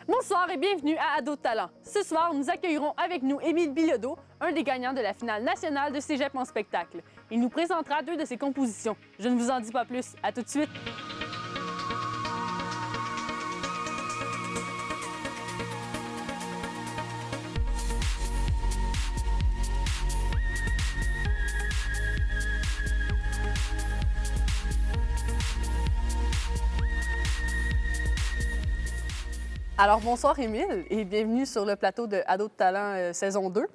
Bonsoir et bienvenue à Ado de talent. Ce soir, nous accueillerons avec nous Émile Bilodeau, un des gagnants de la finale nationale de Cégep en spectacle. Il nous présentera deux de ses compositions. Je ne vous en dis pas plus. À tout de suite. Alors, bonsoir Émile et bienvenue sur le plateau de Ado de talent saison 2.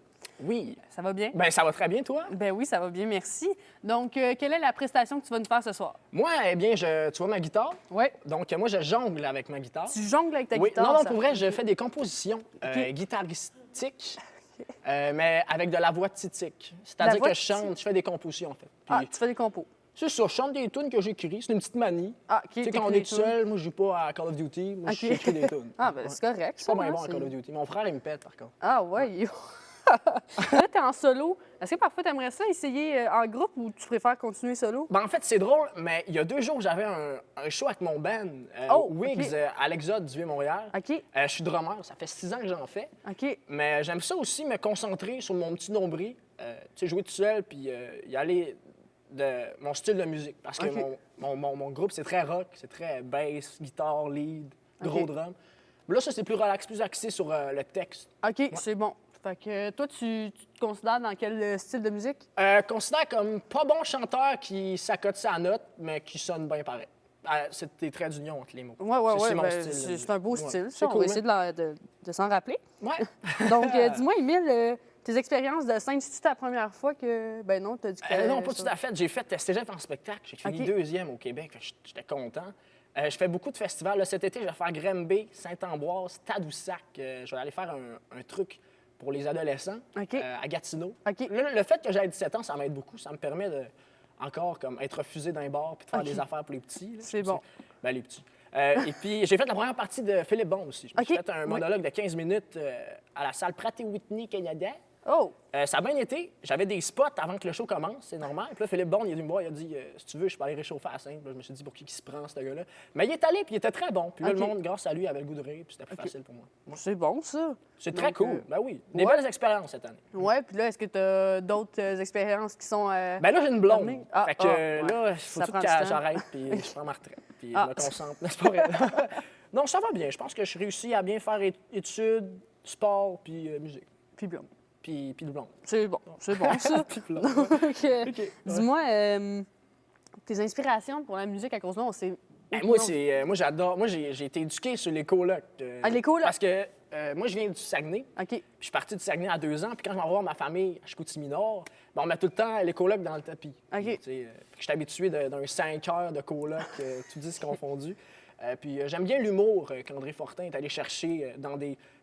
Oui. Ça va bien? Ben ça va très bien, toi? Ben oui, ça va bien, merci. Donc, quelle est la prestation que tu vas nous faire ce soir? Moi, eh bien, tu vois ma guitare? Oui. Donc, moi, je jongle avec ma guitare. Tu jongles avec ta Oui. guitare? Non, ça? pour vrai, je fais des compositions guitaristiques, mais avec de la voix titique. C'est-à-dire voix que je chante, je fais des compositions, en fait. Puis, Ah, tu fais des compos. c'est ça, je chante des tunes que j'écris. C'est une petite manie. Ah, OK. Tu sais, quand on est tout seul, moi, je joue pas à Call of Duty. Moi, OK. j'écris des tunes. Ah, ben c'est correct. Je suis pas ça, bien hein, bon à Call of Duty. Mon frère, il me pète, par contre. Ah, ouais. Là, t'es en solo. Est-ce que parfois t'aimerais ça essayer en groupe ou tu préfères continuer solo? Ben, en fait, c'est drôle, mais il y a 2 jours, j'avais un show avec mon band, Oh, Wigs, OK. à l'Exode du Vieux-Montréal. OK. Je suis drummer, ça fait 6 ans que j'en fais. OK. Mais j'aime ça aussi, me concentrer sur mon petit nombril, tu sais, jouer tout seul, puis y aller de mon style de musique. Parce que OK. mon groupe, c'est très rock, c'est très bass, guitare, lead, gros OK. drum. Mais là, ça, c'est plus relax, plus axé sur le texte. OK, c'est bon. Fait que toi, tu te considères dans quel style de musique? Considère comme pas bon chanteur qui s'accote sa note, mais qui sonne bien pareil. C'est des traits d'union entre les mots. Ouais, C'est mon ben, style. c'est un beau Ouais. style. C'est Ça, on cool, va essayer de s'en rappeler. Ouais. Donc, dis-moi, Émile, tes expériences de scène, c'est-tu ta première fois que... Ben non, t'as dit que... Non, pas tout à fait. J'ai fait Cégep en spectacle. J'ai fini OK. 2e au Québec. Fait que j'étais content. Je fais beaucoup de festivals. Là, cet été, je vais faire Granby, Saint-Ambroise, Tadoussac. Je vais aller faire un truc pour les adolescents OK. à Gatineau. OK. Là, le fait que j'ai 17 ans, ça m'aide beaucoup. Ça me permet de encore comme être refusé d'un bar puis de faire OK. des affaires pour les petits. là. C'est bon. Ben, les petits. Et puis, j'ai fait la première partie de Philippe Bon aussi. Je me suis OK. fait un Oui. monologue de 15 minutes à la salle Pratt & Whitney Canada. Oh! Ça a bien été. J'avais des spots avant que le show commence, c'est normal. Puis là, Philippe Borne, il est venu me voir, il a dit si tu veux, je peux aller réchauffer à la scène. Puis là, je me suis dit pour qui se prend, ce gars-là. Mais il est allé, puis il était très bon. Puis là, OK. le monde, grâce à lui, avait le goût de rire, puis c'était plus facile pour moi. C'est bon, ça. C'est très Donc, cool. Ben oui. Des ouais. belles expériences cette année. Ouais, puis là, est-ce que t'as d'autres expériences qui sont... Ben là, j'ai une blonde. Terminé. Ah, fait que ouais. là, il faut Ça tout prend que du temps. j'arrête, puis je prends ma retraite. Puis Ah. je me concentre. C'est pas vrai. Non, ça va bien. Je pense que je réussis à bien faire études, sport, puis musique. Puis blonde. Puis le blonde. C'est bon ça. Puis le blonde. Donc, OK. dis-moi, tes inspirations pour la musique à cause de moi, c'est... Moi, j'adore. Moi, j'ai été éduqué sur les colocs. Ah, les colocs? Parce que moi, je viens du Saguenay. OK. Puis je suis parti du Saguenay à 2 ans. Puis quand je m'en vais voir ma famille à Chicoutimi-Nord, ben, on met tout le temps les colocs dans le tapis. OK. Puis, tu sais, je suis habitué d'un 5 heures de coloc, tout dit confondu. Puis j'aime bien l'humour qu'André Fortin est allé chercher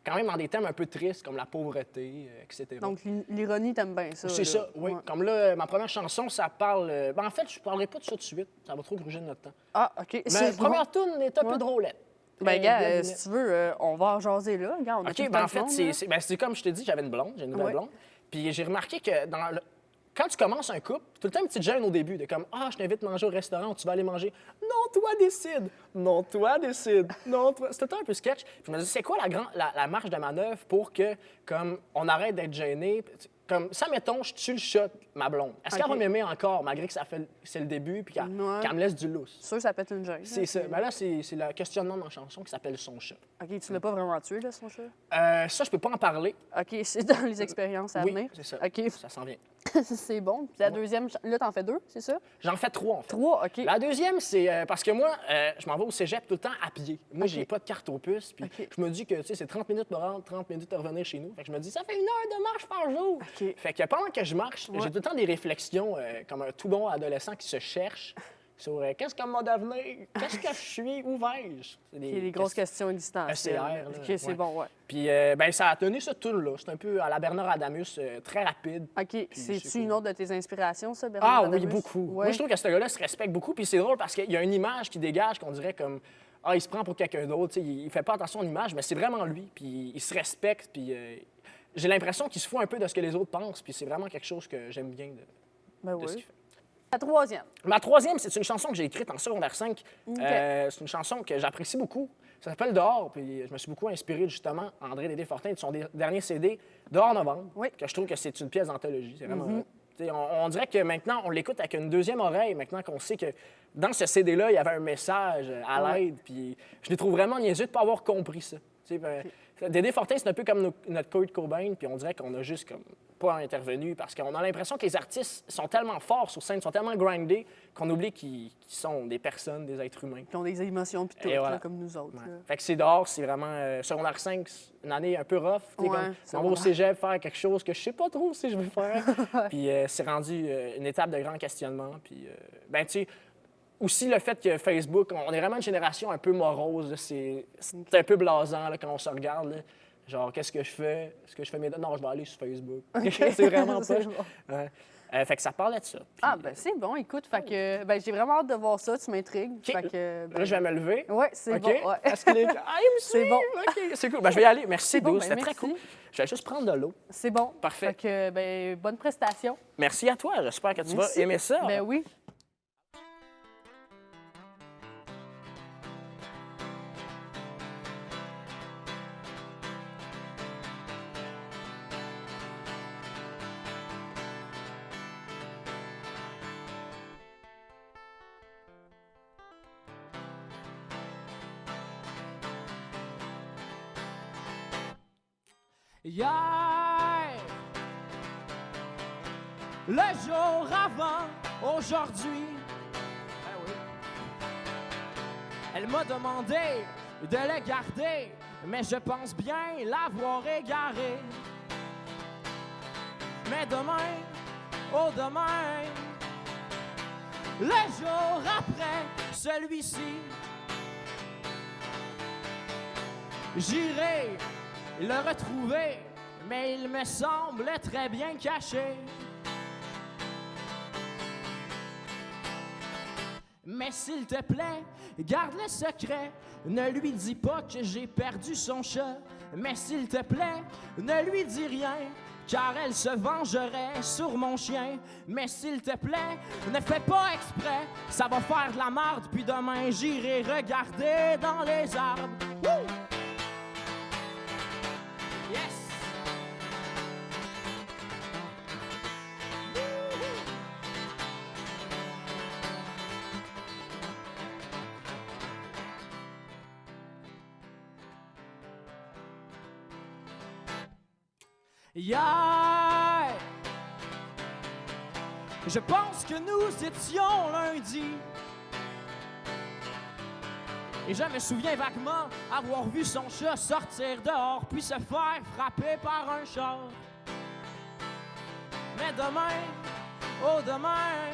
quand même dans des thèmes un peu tristes comme la pauvreté, etc. Donc, l'ironie, t'aimes bien ça. C'est là. ça, oui. Ouais. Comme là, ma première chanson, ça parle... ben, en fait, je ne parlerai pas de ça tout de suite. Ça va trop gruger de notre temps. Ah, OK. Mais C'est la première tune est un Ouais. peu drôlette. Ben, gars, Bien si tu veux, on va en jaser là. Regarde, on a tout le OK, ben temps en fait, de monde, là. c'est comme je te dis, j'avais une blonde, j'ai une nouvelle Ouais. blonde. Puis j'ai remarqué que quand tu commences un couple, tout le temps une petite gêne au début, de comme ah, je t'invite à manger au restaurant, tu vas aller manger. Non, toi décide. Non, toi décide. Non, toi. C'est tout le temps un peu sketch. Puis je me dis, c'est quoi la marge de manœuvre pour que comme on arrête d'être gêné? Comme ça, mettons, je tue le shot, ma blonde. Est-ce qu'elle OK. va m'aimer encore, malgré que c'est le début, puis qu'elle Ouais. me laisse du lousse? Sûr, ça pète une gêne. C'est ça. Ben là, c'est le questionnement de ma chanson qui s'appelle Son chat. OK, tu l'as pas vraiment tué, là, son chat? Ça, je peux pas en parler. OK, c'est dans les expériences à Oui, venir. c'est ça. OK, Ça s'en vient. c'est bon. Puis la deuxième, là, t'en fais 2, c'est ça? J'en fais 3, en fait. 3, OK. La deuxième, c'est parce que moi, je m'en vais au cégep tout le temps à pied. Moi, j'ai pas de carte aux puces. Puis OK. je me dis que, tu sais, c'est 30 minutes pour rentrer, 30 minutes pour revenir chez nous. Fait que je me dis, ça fait 1 heure de marche par jour. OK. Fait que pendant que je marche, Ouais. j'ai tout le temps des réflexions comme un tout bon adolescent qui se cherche sur qu'est-ce que mon devenir, qu'est-ce que je suis, où vais-je? C'est Il y a des grosses questions existentielles. ECR, là, OK, c'est ouais. bon, ouais. Puis, ben, ça a tenu ce tour-là. C'est un peu à la Bernard Adamus, très rapide. OK, c'est c'est-tu cool. une autre de tes inspirations, ça, Bernard Ah oui, Adamus? beaucoup. Ouais. Moi, je trouve que ce gars-là se respecte beaucoup. Puis c'est drôle parce qu'il y a une image qui dégage qu'on dirait comme ah, il se prend pour quelqu'un d'autre. Tu sais, il fait pas attention à l'image, mais c'est vraiment lui. Puis il se respecte. Puis j'ai l'impression qu'il se fout un peu de ce que les autres pensent. Puis c'est vraiment quelque chose que j'aime bien Ben de ce oui. qu'il fait. La troisième. Ma troisième, c'est une chanson que j'ai écrite en secondaire 5. OK. C'est une chanson que j'apprécie beaucoup. Ça s'appelle Dehors, puis je me suis beaucoup inspiré justement André Dédé-Fortin de son dernier CD, Dehors Novembre, Oui. que je trouve que c'est une pièce d'anthologie. C'est vraiment... Tu sais, on dirait que maintenant, on l'écoute avec une deuxième oreille, maintenant qu'on sait que dans ce CD-là, il y avait un message à l'aide, puis je les trouve vraiment niaiseux de ne pas avoir compris ça. Tu sais, Dédé Fortin, c'est un peu comme notre Kurt Cobain, puis on dirait qu'on a juste comme pas intervenu parce qu'on a l'impression que les artistes sont tellement forts sur scène, sont tellement grindés qu'on oublie qu'ils sont des personnes, des êtres humains. Qui ont des émotions puis tout, Et voilà. là, comme nous autres. Ouais. là. Fait que c'est dehors, c'est vraiment secondaire 5, c'est une année un peu rough. Tu sais, Ouais, comme, c'est on va au vrai. cégep faire quelque chose que je sais pas trop si je veux faire. Puis c'est rendu une étape de grand questionnement. Puis, ben tu sais, aussi le fait que Facebook, on est vraiment une génération un peu morose. là. C'est un peu blasant là, quand on se regarde. là. Genre, qu'est-ce que je fais? Est-ce que je fais mes... Non, je vais aller sur Facebook. c'est vraiment pas... C'est bon. Ouais. Fait que ça parlait de ça. Puis, Ah, ben c'est bon, écoute, fait que ben, j'ai vraiment hâte de voir ça, tu m'intrigues. Fait que, ben, là, je vais me lever. Ouais, c'est OK? bon. Ouais. Est-ce que les... Ah, il me C'est suit! bon. OK, c'est cool. Ben, je vais y aller. Merci, bon, Douce. ben, C'était très merci. cool. Je vais juste prendre de l'eau. C'est bon. Parfait. Fait que, ben, bonne prestation. Merci à toi. J'espère que tu Merci. vas aimer ça. Ben oui. Hier, le jour avant aujourd'hui, ben oui. Elle m'a demandé de le garder, mais je pense bien l'avoir égaré. Mais demain, oh demain, le jour après celui-ci, j'irai le retrouver, mais il me semble très bien caché. Mais s'il te plaît, garde le secret. Ne lui dis pas que j'ai perdu son chat. Mais s'il te plaît, ne lui dis rien, car elle se vengerait sur mon chien. Mais s'il te plaît, ne fais pas exprès, ça va faire de la marde. Puis demain, j'irai regarder dans les arbres. Woo! Yes! Hier, je pense que nous étions lundi. Et je me souviens vaguement avoir vu son chat sortir dehors puis se faire frapper par un char. Mais demain, oh demain,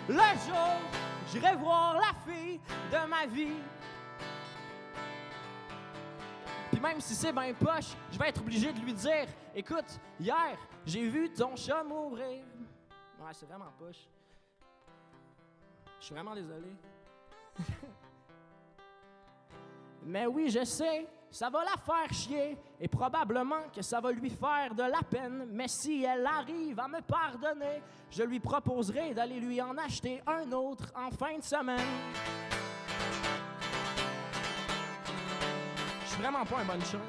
le jour, j'irai voir la fille de ma vie. Puis même si c'est ben poche, je vais être obligé de lui dire « Écoute, hier, j'ai vu ton chat mourir. » Ouais, c'est vraiment poche. Je suis vraiment désolé. Mais oui, je sais, ça va la faire chier et probablement que ça va lui faire de la peine. Mais si elle arrive à me pardonner, je lui proposerai d'aller lui en acheter un autre en fin de semaine. Je suis vraiment pas un bon chum.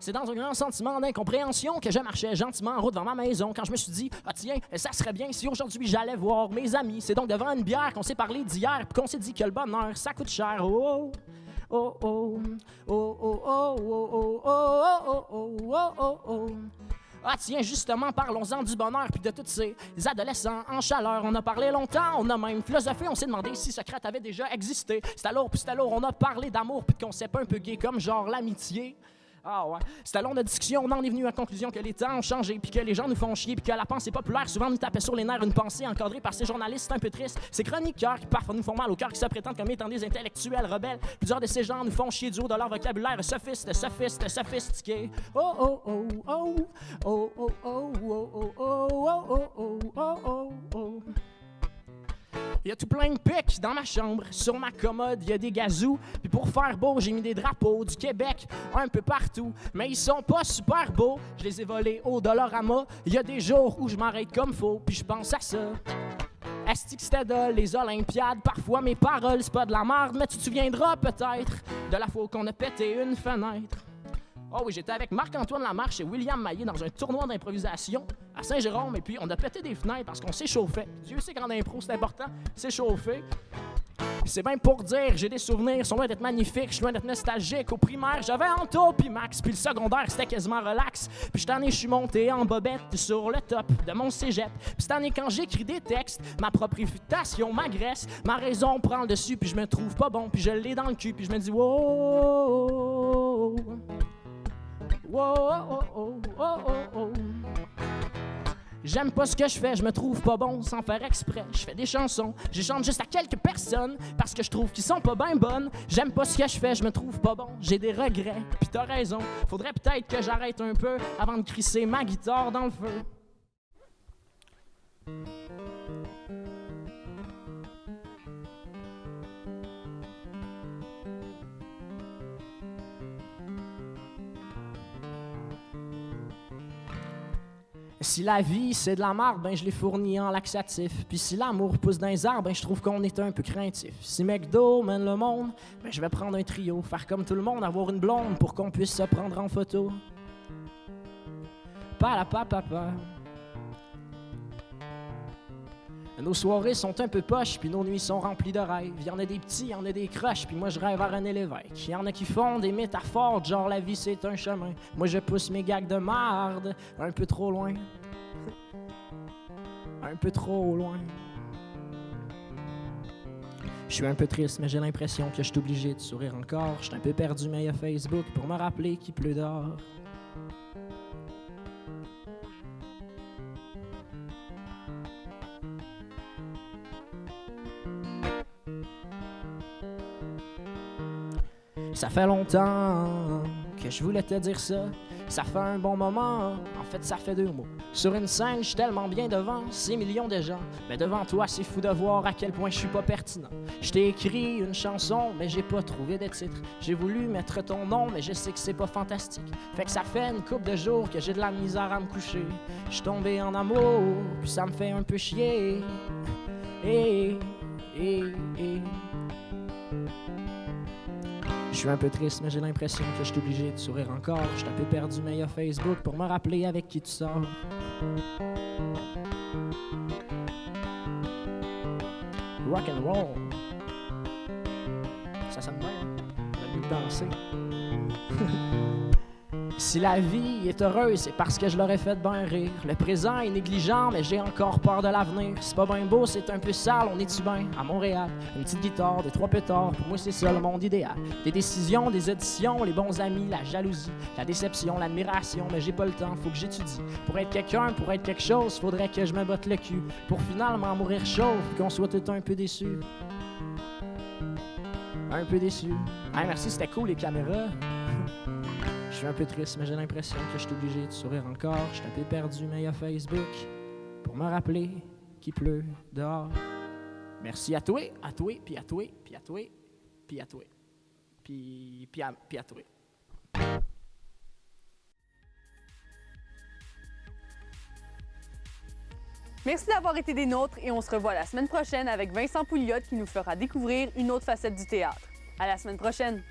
C'est dans un grand sentiment d'incompréhension que je marchais gentiment en route devant ma maison quand je me suis dit « Ah tiens, ça serait bien si aujourd'hui j'allais voir mes amis. » C'est donc devant une bière qu'on s'est parlé d'hier puis qu'on s'est dit que le bonheur, ça coûte cher. Oh, oh, oh, oh, oh, oh, oh, oh, oh, oh, oh, oh, oh, oh. Ah tiens, justement, parlons-en du bonheur puis de tous ces adolescents en chaleur. On a parlé longtemps, on a même philosophé, on s'est demandé si Socrate avait déjà existé. C'est alors, puis c'est alors, on a parlé d'amour puis de concepts un peu gays comme genre l'amitié. Ah ouais. C'était long de discussion, on en est venu à la conclusion que les temps ont changé, puis que les gens nous font chier, puis que la pensée populaire souvent nous tapait sur les nerfs une pensée encadrée par ces journalistes, c'est un peu triste. Ces chroniqueurs qui parfois nous font mal au cœur, qui se prétendent comme étant des intellectuels rebelles. Plusieurs de ces gens nous font chier du haut de leur vocabulaire sophistiqué. Oh oh oh oh oh oh oh oh oh oh oh oh oh oh. Il y a tout plein de pics dans ma chambre. Sur ma commode, il y a des gazous. Puis pour faire beau, j'ai mis des drapeaux du Québec un peu partout. Mais ils sont pas super beaux. Je les ai volés au Dollarama. Il y a des jours où je m'arrête comme faux. Puis je pense à ça. Asti que c'était dole, les Olympiades. Parfois mes paroles, c'est pas de la merde. Mais tu te souviendras peut-être de la fois qu'on a pété une fenêtre. Oh oui, j'étais avec Marc-Antoine Lamarche et William Maillé dans un tournoi d'improvisation à Saint-Jérôme, et puis on a pété des fenêtres parce qu'on s'échauffait. Dieu sait qu'en impro, c'est important, s'échauffer. C'est bien pour dire, j'ai des souvenirs, sont loin d'être magnifiques, je suis loin d'être nostalgique. Au primaire, j'avais Anto puis Max, puis le secondaire, c'était quasiment relax. Puis cette année, je suis monté en bobette sur le top de mon cégep. Puis cette année, quand j'écris des textes, ma propre réfutation m'agresse. Ma raison prend le dessus, puis je me trouve pas bon, puis je l'ai dans le cul, puis je me dis wow. Wow, oh, oh, oh, oh, oh. J'aime pas ce que je fais, je me trouve pas bon sans faire exprès. Je fais des chansons, je chante juste à quelques personnes parce que je trouve qu'ils sont pas bien bonnes. J'aime pas ce que je fais, je me trouve pas bon, j'ai des regrets. Puis t'as raison, faudrait peut-être que j'arrête un peu avant de crisser ma guitare dans le feu. Si la vie, c'est de la marde, ben je l'ai fourni en laxatif. Puis si l'amour pousse dans les arbres, ben je trouve qu'on est un peu craintif. Si McDo mène le monde, ben je vais prendre un trio. Faire comme tout le monde, avoir une blonde pour qu'on puisse se prendre en photo. Palapapapa. Nos soirées sont un peu poches, puis nos nuits sont remplies de rêves. Il y en a des petits, il y en a des croches, puis moi je rêve à René Lévesque. Il y en a qui font des métaphores, genre la vie c'est un chemin. Moi je pousse mes gags de marde un peu trop loin. Un peu trop loin. Je suis un peu triste, mais j'ai l'impression que je suis obligé de sourire encore. Je suis un peu perdu, mais il y a Facebook pour me rappeler qu'il pleut dehors. Ça fait longtemps que je voulais te dire ça. Ça fait un bon moment, en fait ça fait 2 mots. Sur une scène, je suis tellement bien devant ces millions de gens. Mais devant toi, c'est fou de voir à quel point je suis pas pertinent. Je t'ai écrit une chanson, mais j'ai pas trouvé de titre. J'ai voulu mettre ton nom, mais je sais que c'est pas fantastique. Fait que ça fait une couple de jours que j'ai de la misère à me coucher. Je suis tombé en amour, puis ça me fait un peu chier. Je suis un peu triste, mais j'ai l'impression que je suis obligé de sourire encore. Je suis un peu perdu, mais il y a Facebook pour me rappeler avec qui tu sors. Rock and roll. Ça sonne bien, hein? On a mieux danser. Si la vie est heureuse, c'est parce que je l'aurais fait bien rire. Le présent est négligent, mais j'ai encore peur de l'avenir. C'est pas bien beau, c'est un peu sale, on est-tu bien à Montréal? Une petite guitare, des 3 pétards, pour moi c'est ça le monde idéal. Des décisions, des auditions, les bons amis, la jalousie, la déception, l'admiration, mais j'ai pas le temps, faut que j'étudie. Pour être quelqu'un, pour être quelque chose, faudrait que je me botte le cul. Pour finalement mourir chauve, qu'on soit tout un peu déçus. Un peu déçus. Hey, merci, c'était cool les caméras. Je suis un peu triste, mais j'ai l'impression que je suis obligé de sourire encore. Je suis un peu perdu, mais il y a Facebook pour me rappeler qu'il pleut dehors. Merci à toi, puis à toi, puis à toi, puis à toi, puis à toi. Merci d'avoir été des nôtres et on se revoit la semaine prochaine avec Vincent Pouliot qui nous fera découvrir une autre facette du théâtre. À la semaine prochaine!